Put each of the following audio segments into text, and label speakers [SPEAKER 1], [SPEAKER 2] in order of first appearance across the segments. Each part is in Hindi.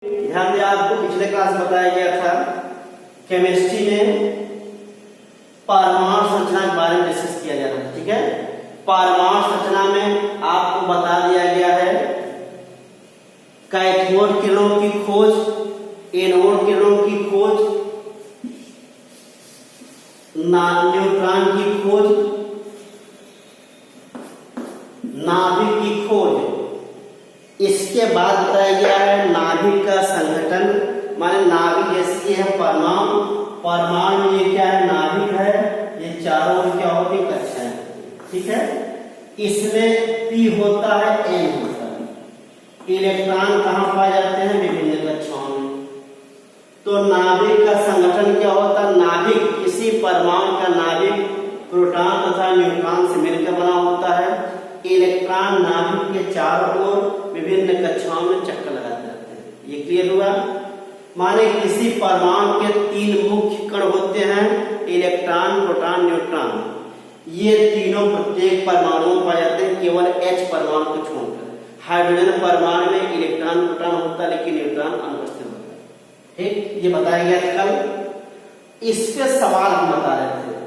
[SPEAKER 1] ध्यान दें, आपको पिछले क्लास बताया गया था केमिस्ट्री में परमाणु संरचना के बारे में डिस्कस किया जा रहा है। ठीक है, परमाणु संरचना में आपको बता दिया गया है कैथोड किरणों की खोज, एनोड किरणों की खोज, न्यूट्रॉन की खोज, नाभिक की खोज। इसके बाद बताया गया है नाभिक का संगठन, माने नाभिक जैसे है परमाणु, परमाणु ये क्या है, नाभिक है, ये चारों ओर क्या होती है, कक्षाएं। ठीक है, इसमें पी होता है, एन होता है। इलेक्ट्रॉन कहाँ पाए जाते हैं, विभिन्न कक्षाओं में। तो नाभिक का संगठन क्या होता है, नाभिक किसी परमाणु का नाभिक प्रोटॉन तथा न्यूट्रॉन से मिलकर बना होता है। इलेक्ट्रॉन नाभिक के चारों ओर विभिन्न कक्षाओं में चक्कर लगाते रहते हैं। ये क्लियर हुआ। माने किसी परमाणु के तीन मुख्य कण होते हैं, इलेक्ट्रॉन, प्रोटॉन, न्यूट्रॉन। ये तीनों प्रत्येक परमाणु में पाए जाते हैं, केवल H परमाणु को छोड़कर। हाइड्रोजन परमाणु में इलेक्ट्रॉन, प्रोटॉन होता है, लेकिन न्यूट्रॉन अनुपस्थित होता है। ठीक, ये बताया गया था कल। इस पे सवाल हम बता रहे थे,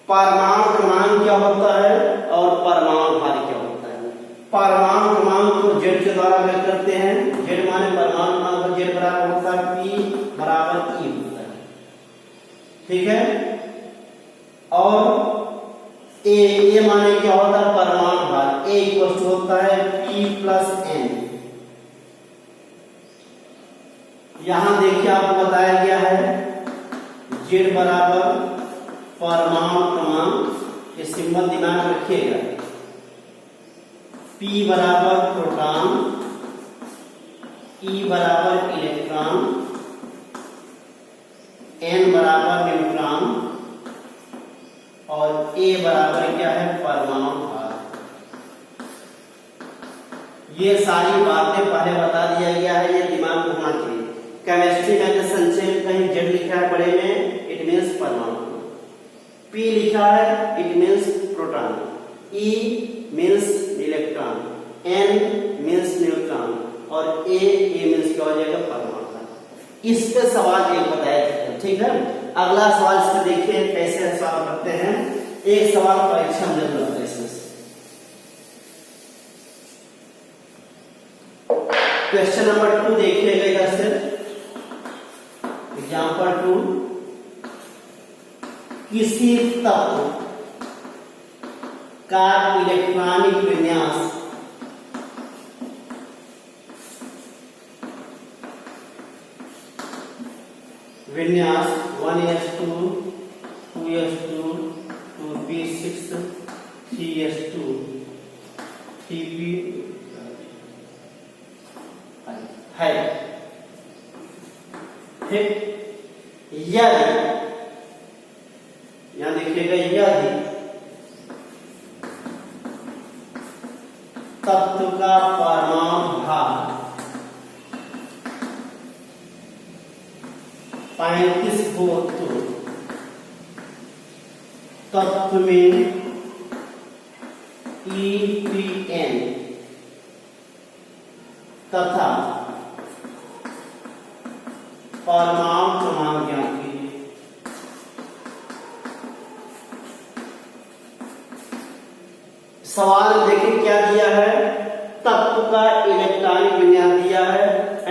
[SPEAKER 1] परमाणु क्रमांक क्या होता है और परमाणु भार क्या होता है। परमाणु क्रमांक को Z के द्वारा व्यक्त करते हैं। Z माने परमाणु क्रमांक, Z बराबर होता है P बराबर E होता है। ठीक है, और A माने क्या होता है, परमाणु भार। A इक्वल होता है P प्लस N। यहां देखिए आपको बताया गया है Z बराबर परमाणु क्रमांक, ये सिंबल दिमाग में रखिएगा। P बराबर प्रोटॉन, E बराबर इलेक्ट्रॉन, N बराबर न्यूट्रॉन और A बराबर क्या है, परमाणु भार। ये सारी बातें पहले बता दिया गया है, ये दिमाग में होना चाहिए। केमिस्ट्री में संक्षेप कहीं Z लिखा है बड़े में, इट मीन्स परमाणु। P लिखा है, it means proton, E means electron, N means neutron और A मीन्स क्या हो जाएगा, परमाणु। इस पे सवाल एक बताया जाता है। ठीक है, अगला सवाल इस पे देखिए कैसे सवाल करते हैं। एक सवाल परीक्षा में जरूर आता है इसमें। क्वेश्चन नंबर 2 देखिएगा इधर से, एग्जाम्पल 2। किसी तत्व का इलेक्ट्रॉनिक विन्यास विन्यास 1s2 2s2 2p6 3s2 3p है। ठीक, यदि यहां देखिएगा, यदि तत्व का परमाणु भार 35 हो तो तत्व में EPN तथा परमाणु क्रमांक ज्ञात कीजिए। सवाल देखिए क्या दिया है, तत्व का इलेक्ट्रॉनिक विन्यास दिया है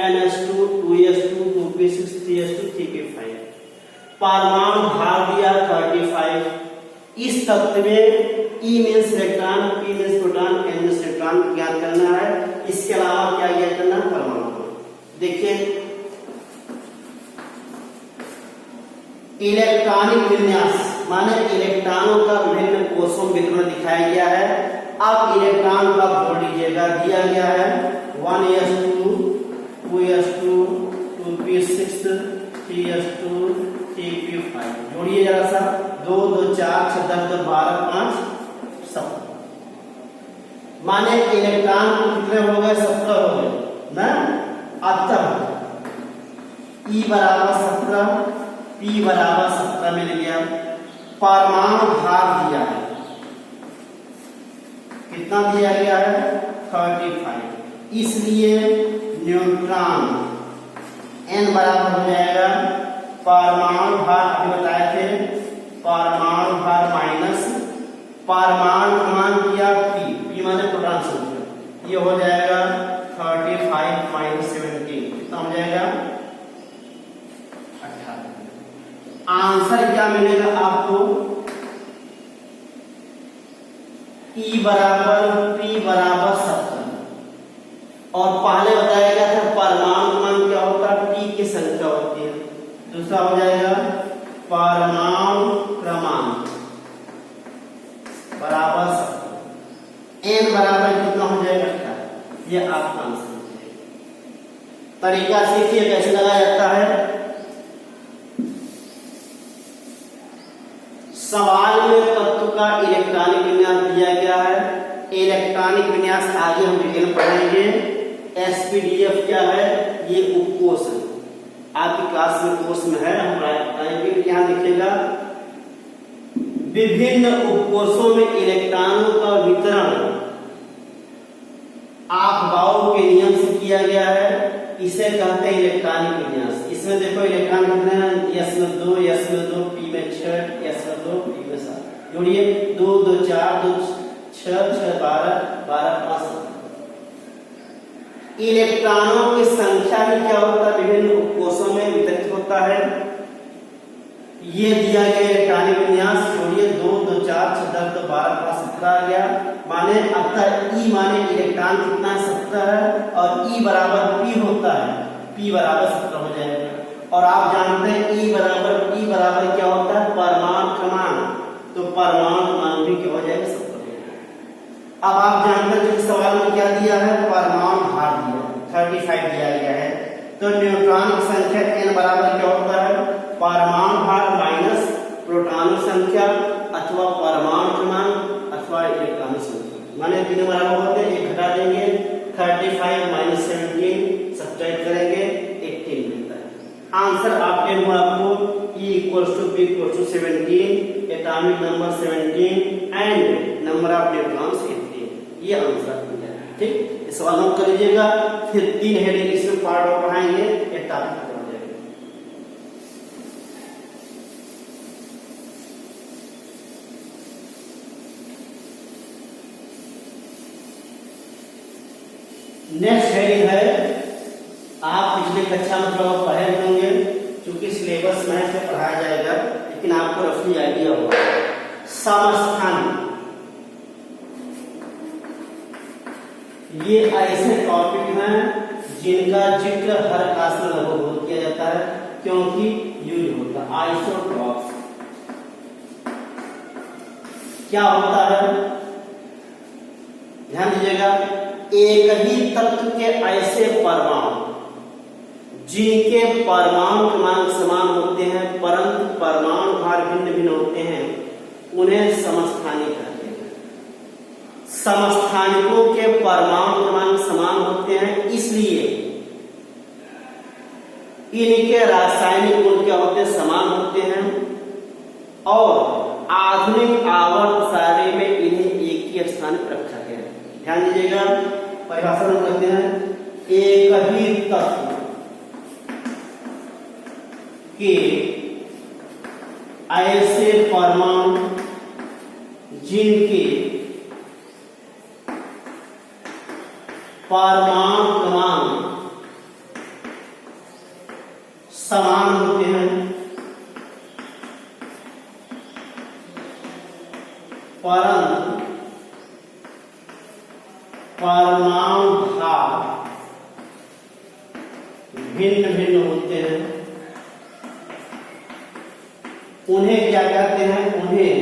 [SPEAKER 1] NS2 2s2 2p6 3s2 3p5। परमाणु भार दिया 35। इस तत्व में E means electron, P means proton, N means neutron ज्ञात करना है। इसके अलावा क्या ज्ञात करना है, परमाणु। देखिए इलेक्ट्रॉनिक विन्यास माने इलेक्ट्रॉनों का विभिन्न कोषों में वितरण दिखाया गया है। अब इलेक्ट्रॉन का जोड़ लीजिएगा, दिया गया है 1s2 2s2 2p6 3s2 3p5। जोड़िए जरा सा, 2 2 4 6 10 2 12 5 7। माने इलेक्ट्रॉन कितने हो गए, 17 हो गए ना। अतः E बराबर 17, P बराबर 17 मिल गया। परमाणु भार दिया है, कितना दिया गया है, 35। इसलिए न्यूट्रॉन n बराबर हो जाएगा परमाणु भार, अभी बताए थे, परमाणु भार माइनस परमाणु क्रमांक किया p माने प्रोटॉन संख्या, ये हो जाएगा 35 माइनस 17, कितना हो जाएगा 18। आंसर क्या मिलेगा आपको, E बराबर P बराबर 70। और पहले बताया गया था परमाणु क्रमांक क्या होता है, P की संख्या होती है। दूसरा हो जाएगा परमाणु क्रमांक बराबर 70, n बराबर कितना हो जाएगा 18। ये आपका आंसर है। तरीका सीखिए कैसे लगाया जाता है। सवाल में तत्व का इलेक्ट्रॉनिक विन्यास दिया गया है। इलेक्ट्रॉनिक विन्यास आगे हम डिटेल पढ़ेंगे। एसपीडीएफ क्या है, ये उपकोष है, आपकी क्लास में कोर्स में है, हम बताएंगे। यहाँ लिखेगा विभिन्न उपकोषों में इलेक्ट्रॉनों का वितरण अफबाओ के नियम से किया गया है, इसे कहते हैं इलेक्ट्रॉनिक विन्यास। इसमें देखो इलेक्ट्रॉन कितने हैं, s में 2, s में 2, p में 6, s में 2, p में 7, जोड़िए 2 2 4 2 6 6 12 12 5 7। इलेक्ट्रॉनों की संख्या ही क्या होता है, विभिन्न उपकोषों में वितरित होता है। ये दिया गया इलेक्ट्रॉनिक विन्यास, जोड़िए 2 2 4 6 10 2 12 5 17 आ गया। माने अतः E माने इलेक्ट्रॉन कितना है 70 है, और E बराबर P होता है, P बराबर 70 हो जाएगा। और आप जानते हैं E बराबर P बराबर क्या होता है, परमाणु क्रमांक, तो परमाणु क्रमांक भी क्या हो जाएगा 70। अब आप जानते हैं कि सवाल में क्या दिया है, परमाणु भार दिया 35 दिया गया है, तो न्यूट्रॉन की संख्या n बराबर क्या होता है, परमाणु भार माइनस प्रोटॉन संख्या अथवा परमाणु क्रमांक अथवा इलेक्ट्रॉन संख्या। माने तीनों बराबर होते हैं, एक घटा देंगे 35 माइनस 17 सब्ट्रैक्ट करेंगे 18 मिलता है। आंसर आपके आपको E equals to P equals to 17, atomic number 17 and number of neutrons 18, ये आंसर है। ठीक, इस सवाल हम कर लीजिएगा, फिर 3 हेडिंग इसमें पार्ट और पढ़ाएंगे, एक टॉपिक हो जाएगा। नेक्स्ट हेडिंग है, आप पिछले कक्षा में थोड़ा पढ़े होंगे, क्योंकि सिलेबस में से पढ़ाया जाएगा, लेकिन आपको रफली आइडिया होगा। समस्थानिक, ये ऐसे टॉपिक हैं जिनका जिक्र हर क्लास में लगभग किया जाता है, क्योंकि यूज होता है। आइसोटॉप्स क्या होता है, ध्यान दीजिएगा। एक ही तत्व के ऐसे परमाणु जिनके परमाणु क्रमांक समान होते हैं परंतु परमाणु भार भिन्न भिन्न होते हैं, उन्हें समस्थानिक कहते हैं। समस्थानिकों के परमाणु क्रमांक समान होते हैं, इसलिए इनके रासायनिक गुण क्या होते हैं, समान होते हैं, और आधुनिक आवर्त सारणी में इन्हें एक ही स्थान पर रखा गया है। ध्यान दीजिएगा, परिभाषा में कहते हैं एक ही तत्व के ऐसे परमाणु जिनके परमाणु क्रमांक समान होते हैं परंतु परमाणु भार भिन्न भिन्न होते हैं, उन्हें क्या कहते हैं, उन्हें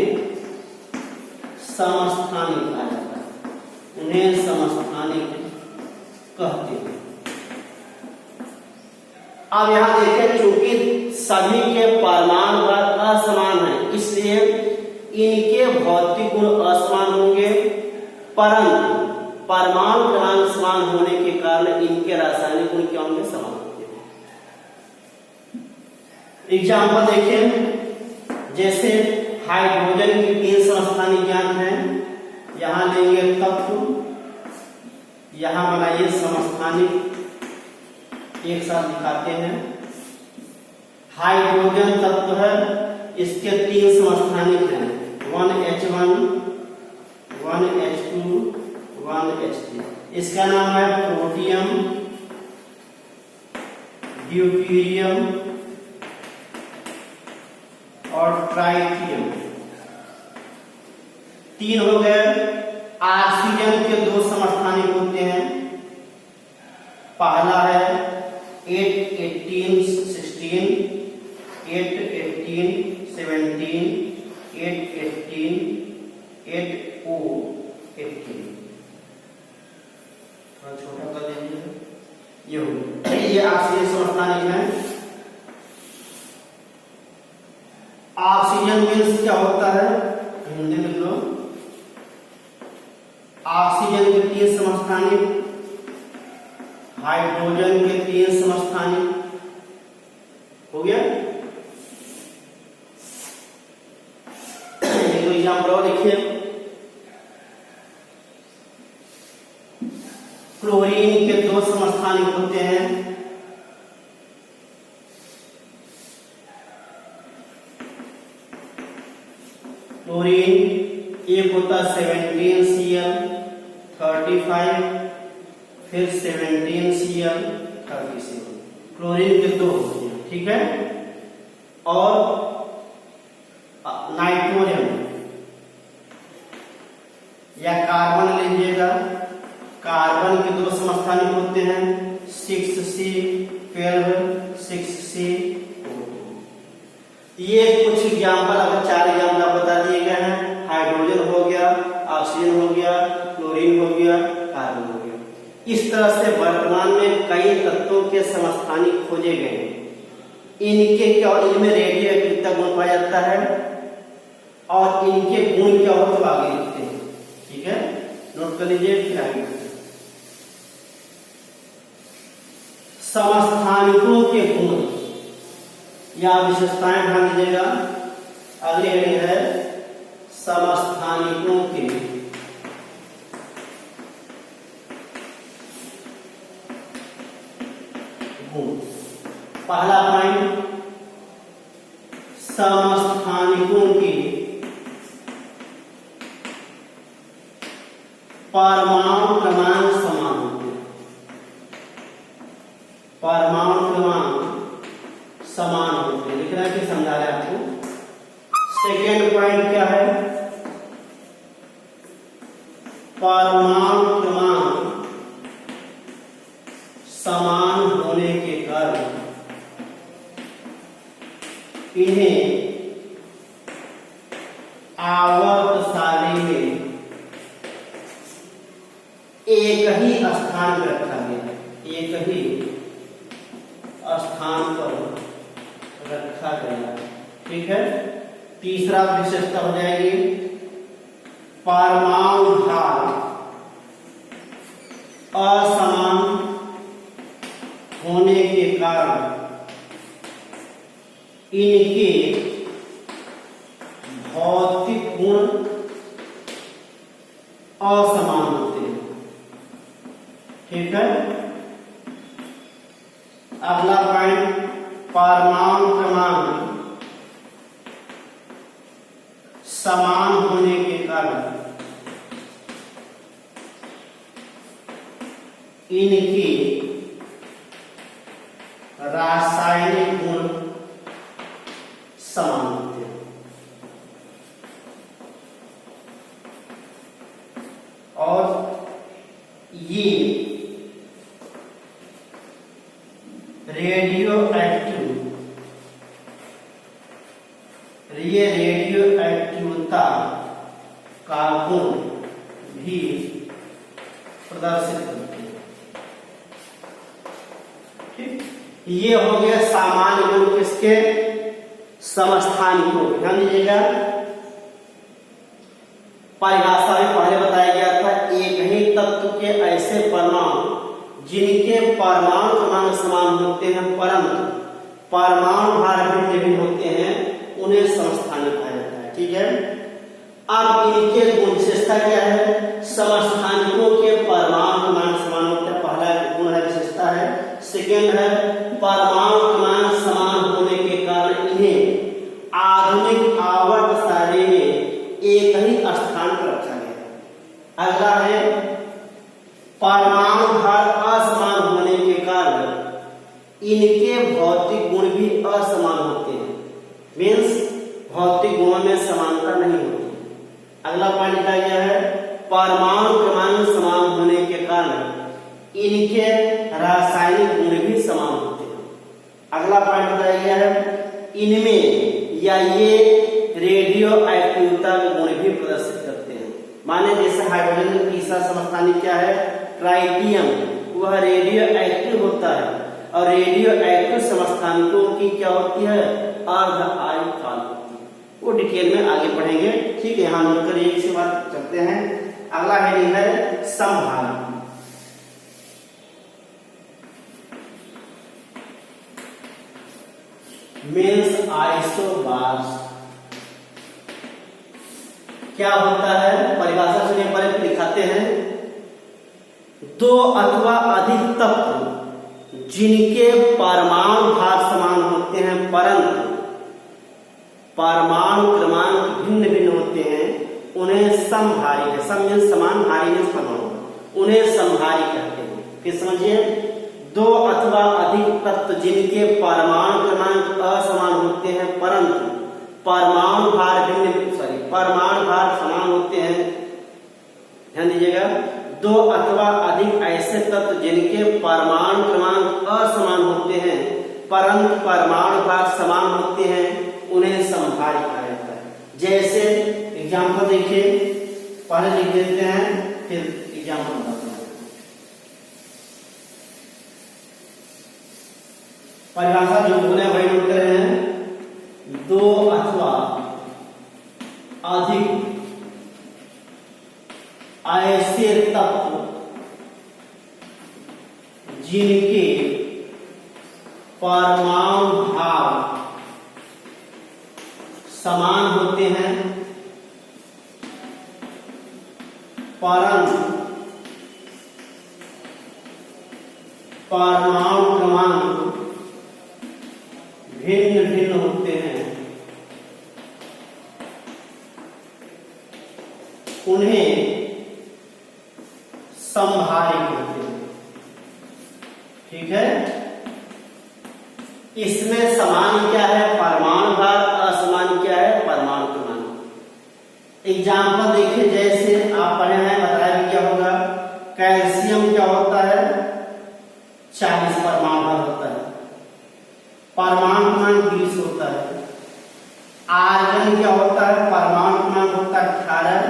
[SPEAKER 1] समस्थानिक कहा जाता है, उन्हें समस्थानिक कहते हैं। अब यहां देखें, चूंकि सभी के परमाणु भार असमान है, इसलिए इनके भौतिक गुण असमान होंगे, परंतु परमाणु क्रमांक समान होने के कारण इनके रासायनिक गुण क्या होंगे, समान होंगे। एग्जाम्पल देखें, जैसे हाइड्रोजन की 3 समस्थानिक ज्ञात हैं, यहां लेंगे तत्व, यहां बनाइए समस्थानिक, एक साथ दिखाते हैं। हाइड्रोजन तत्व है, इसके 3 समस्थानिक हैं, 1H1, 1H2, 1H3। इसका नाम है प्रोटियम, ड्यूटीरियम और ट्राइटियम। 3 हो गए। ऑक्सीजन के 2 समस्थानिक होते हैं। पहला है 81816, 818 17, 818 8O18। थोड़ा छोटा कर लीजिए। ये ऑक्सीजन समस्थानिक है। ऑक्सीजन मीन्स क्या होता है, हिंदी में लो। ऑक्सीजन के 3 समस्थानिक, हाइड्रोजन के 3 समस्थानिक। हो गया। एक एग्जाम्पल और लिखिए। क्लोरीन के 2 समस्थानिक होते हैं। क्लोरीन एक होता 17Cl 35, फिर 17Cl 37। क्लोरीन के 2 होते हैं, ठीक है। और नाइट्रोजन या कार्बन लीजिएगा। कार्बन के 2 समस्थानिक होते हैं, 6C12, 6C2। ये कुछ एग्जाम्पल, अगर 4 एग्जाम्पल बता दिए गए हैं। हाइड्रोजन हो गया, ऑक्सीजन हो गया, क्लोरीन हो गया, कार्बन हो गया। इस तरह से वर्तमान में कई तत्वों के समस्थानिक खोजे गए। इनके क्या, इनमें रेडियो एक्टिविटी गुण पाया जाता है और इनके गुण क्या हो तो आगे लिखते हैं, ठीक है। नोट कर लीजिए। फिर आगे समस्थानिकों के गुण या विशेषताएं ध्यान दीजिएगा। अगली हेडिंग है समस्थानिकों के गुण। पहला पॉइंट, समस्थानिकों की परमाणु क्रमांक समान होते हैं। परमाणु क्रमांक समान होते हैं, लिखना कि समझा रहे आपको। सेकेंड पॉइंट क्या है, परमाणु क्रमांक समान होने के कारण इन्हें आवर्त सारणी में एक ही स्थान पर रखा गया, एक ही स्थान पर रखा गया, ठीक है। तीसरा विशेषता हो जाएगी परमाणु भार असमान होने के कारण इनके भौतिक गुण असमान होते हैं, ठीक है। अगला पॉइंट, परमाणु क्रमांक समान होने के कारण इनकी रासायनिक गुण समान होते हैं। और ये रेडियो एक्टिवता का गुण भी प्रदर्शित करते हैं, ठीक। ये हो गया सामान्य गुण किसके, समस्थानिकों। ध्यान दीजिएगा, परिभाषा में पहले बताया गया था, एक ही तत्व के ऐसे परमाणु जिनके परमाणु क्रमांक समान होते हैं परंतु परमाणु भार भिन्न भिन्न होते हैं, उन्हें समस्थानिक कहा जाता है, ठीक है। अब इनके गुण विशेषता क्या है, समस्थानिकों के परमाणु क्रमांक समान होते हैं, पहला गुण है, विशेषता है। सेकेंड है परमाणु क्रमांक समान होने के इनके भौतिक गुण भी असमान होते हैं, मीन्स भौतिक गुणों में समानता नहीं होती। अगला पॉइंट क्या गया है, परमाणु क्रमांक समान होने के कारण इनके रासायनिक गुण भी समान होते हैं। अगला पॉइंट बताया गया है, इनमें या ये रेडियो एक्टिविटी के गुण भी प्रदर्शित करते हैं। माने जैसे हाइड्रोजन का तीसरा समस्थानिक क्या है, ट्राइटियम, वह रेडियो एक्टिव होता है और रेडियो एक्टिव समस्थानिकों की क्या होती है, अर्ध आयनकाल होती है। वो डिटेल में आगे पढ़ेंगे, ठीक है। यहाँ नोट करिए, इसी बात चलते हैं। अगला हेडिंग है समभारण। मीन्स आइसोबार्स क्या होता है, परिभाषा सुनिए, पहले दिखाते हैं। दो अथवा अधिक तत्व जिनके परमाणु भार समान होते हैं परंतु परमाणु क्रमांक भिन्न भिन्न होते हैं, उन्हें समभारी है। सम मीन्स समान, भारी मीन्स परमाणु, उन्हें समभारी कहते हैं। फिर समझिए, दो अथवा अधिक तत्व जिनके परमाणु क्रमांक असमान होते हैं परंतु परमाणु भार परमाणु भार समान होते हैं। ध्यान दीजिएगा, दो अथवा अधिक ऐसे तत्व जिनके परमाणु क्रमांक असमान होते हैं परंतु परमाणु भार समान होते हैं, उन्हें समभारी कहा जाता है। जैसे एग्जाम्पल देखिए, पहले लिख देते हैं फिर एग्जाम्पल बताते हैं। परिभाषा जो बोले वही नोट कर रहे हैं। दो अथवा अधिक ऐसे तत्व जिनके परमाणु भार समान होते हैं परंतु परमाणु क्रमांक भिन्न भिन्न होते हैं, उन्हें समभारी कहते हैं। ठीक है, इसमें समान क्या है, परमाणु भार, असमान क्या है, परमाणु क्रमांक। एग्जाम्पल देखिए, जैसे आप पढ़े हैं, बताया भी क्या होगा, कैल्शियम क्या होता है, 40 परमाणु भार होता है, परमाणु क्रमांक 20 होता है। आर्गन क्या होता है, परमाणु क्रमांक होता है 18,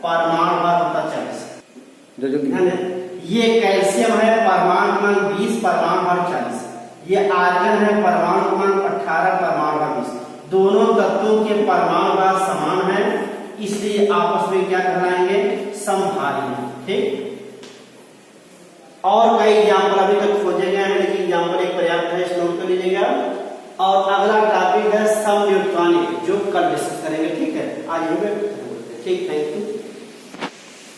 [SPEAKER 1] परमाणु भार होता है 40। ये कैल्शियम है, परमाणु क्रमांक 20, परमाणु भार 40। ये आर्गन है, परमाणु क्रमांक 18, परमाणु भार 20। दोनों तत्वों के परमाणु भार समान है, इसलिए आपस में क्या कहलाएंगे, समभारी। ठीक, और कई एग्जाम्पल अभी तक खोजे गए हैं, लेकिन एग्जाम्पल एक पर्याप्त है, इस नोट कर लीजिएगा। और अगला टॉपिक है समविद्युत्वानिक, जो कल डिस्कस करेंगे। ठीक है, आज ठीक, थैंक यू।